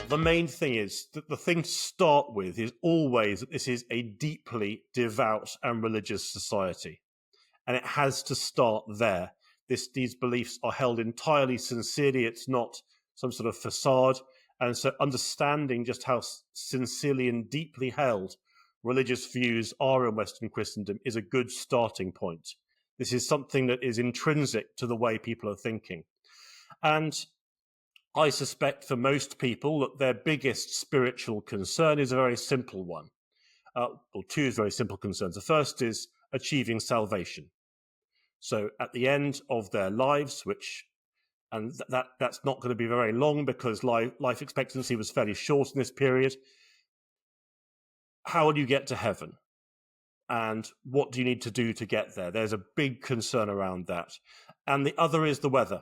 The main thing is that the thing to start with is always that this is a deeply devout and religious society. And it has to start there. These beliefs are held entirely sincerely. It's not some sort of facade. And so understanding just how sincerely and deeply held religious views are in Western Christendom is a good starting point. This is something that is intrinsic to the way people are thinking. And I suspect for most people that their biggest spiritual concern is a very simple one. Two very simple concerns. The first is achieving salvation. So at the end of their lives, that's not going to be very long because life expectancy was fairly short in this period. How will you get to heaven? And what do you need to do to get there? There's a big concern around that. And the other is the weather.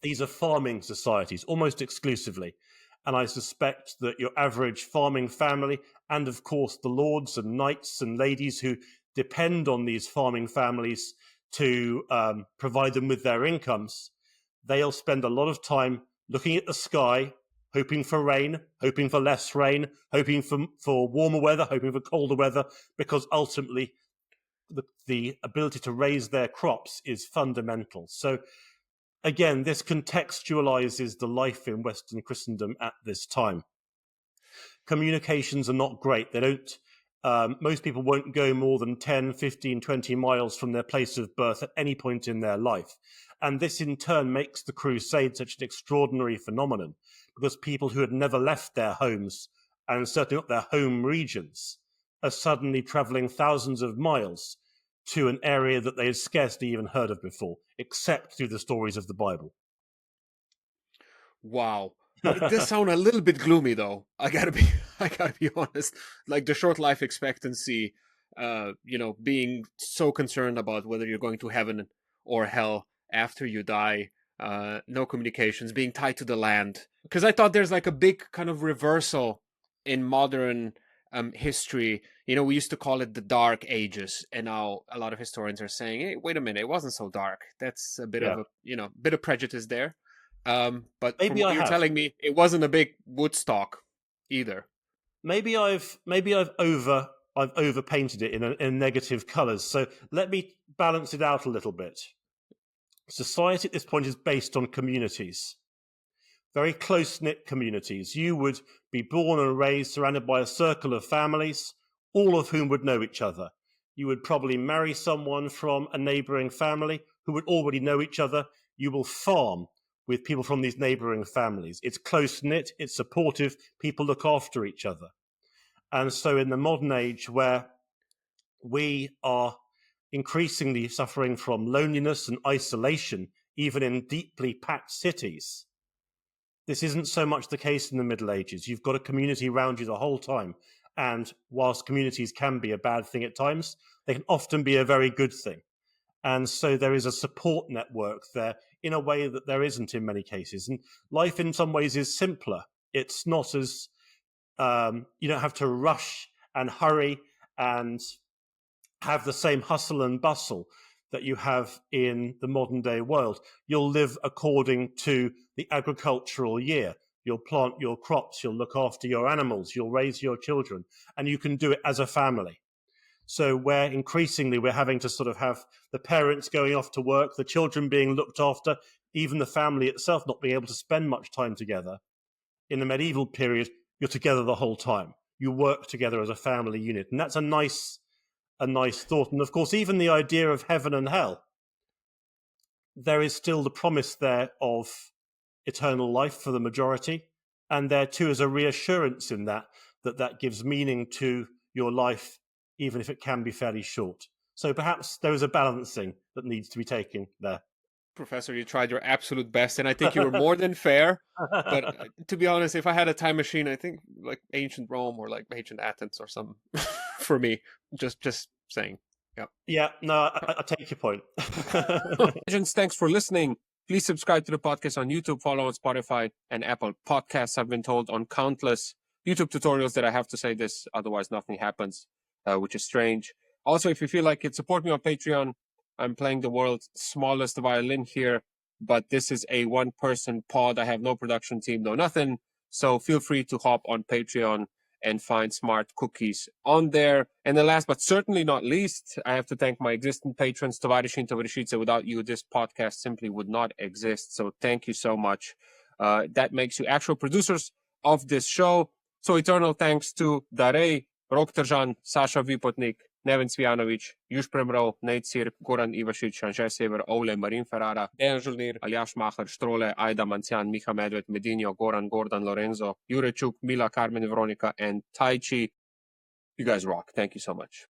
These are farming societies, almost exclusively. And I suspect that your average farming family, and of course the lords and knights and ladies who depend on these farming families to provide them with their incomes, they'll spend a lot of time looking at the sky, hoping for rain, hoping for less rain, hoping for warmer weather, hoping for colder weather, because ultimately the ability to raise their crops is fundamental. So again, this contextualizes the life in Western Christendom at this time. Communications are not great. They don't. Most people won't go more than 10, 15, 20 miles from their place of birth at any point in their life. And this in turn makes the crusade such an extraordinary phenomenon, because people who had never left their homes, and certainly not their home regions, are suddenly traveling thousands of miles to an area that they had scarcely even heard of before, except through the stories of the Bible. Wow. It does sound a little bit gloomy, though. I gotta be honest. Like the short life expectancy, being so concerned about whether you're going to heaven or hell after you die, no communications, being tied to the land. Because I thought there's like a big kind of reversal in modern history. We used to call it the Dark Ages, and now a lot of historians are saying, "Hey, wait a minute, it wasn't so dark." That's a bit of a bit of prejudice there. But maybe from what you're telling me, it wasn't a big Woodstock either. Maybe I've overpainted it in negative colours. So let me balance it out a little bit. Society at this point is based on communities, very close-knit communities. You would be born and raised surrounded by a circle of families, all of whom would know each other. You would probably marry someone from a neighbouring family who would already know each other. You will farm with people from these neighbouring families. It's close-knit, it's supportive, people look after each other. And so in the modern age, where we are increasingly suffering from loneliness and isolation, even in deeply packed cities, this isn't so much the case in the Middle Ages. You've got a community around you the whole time. And whilst communities can be a bad thing at times, they can often be a very good thing. And so there is a support network there in a way that there isn't in many cases. And life in some ways is simpler. It's not as, you don't have to rush and hurry and have the same hustle and bustle that you have in the modern day world. You'll live according to the agricultural year. You'll plant your crops, you'll look after your animals, you'll raise your children, and you can do it as a family. So where increasingly we're having to sort of have the parents going off to work, the children being looked after, even the family itself not being able to spend much time together. In the medieval period, you're together the whole time. You work together as a family unit. And that's a nice thought. And of course, even the idea of heaven and hell, there is still the promise there of eternal life for the majority. And there too is a reassurance in that gives meaning to your life, even if it can be fairly short. So perhaps there is a balancing that needs to be taken there. Professor, you tried your absolute best, and I think you were more than fair. But to be honest, if I had a time machine, I think like ancient Rome or like ancient Athens or something for me. Just saying. Yeah. Yeah, no, I take your point. Legends, thanks for listening. Please subscribe to the podcast on YouTube, follow on Spotify and Apple Podcasts. I've been told on countless YouTube tutorials that I have to say this, otherwise nothing happens, which is strange. Also, if you feel like it, support me on Patreon. I'm playing the world's smallest violin here, but this is a one-person pod. I have no production team, no nothing. So feel free to hop on Patreon and find smart cookies on there. And then last but certainly not least, I have to thank my existing patrons, Tovarishi and Tovarishice. Without you, this podcast simply would not exist. So thank you so much. That makes you actual producers of this show. So eternal thanks to Darej, Rok Tržan, Sasha Vipotnik, Neven Cvijanović, Juž Premrov, Nate Sirk, Goran Ivašić, Anže Sever, Ole, Marin Ferrara, Dejan Žolnir, Aljaš Maher, Štrole, Aida Mancian, Miha Medved, Medinho, Goran, Gordon, Lorenzo, Jurečuk, Mila, Carmen, Veronica, and Tai Chi. You guys rock. Thank you so much.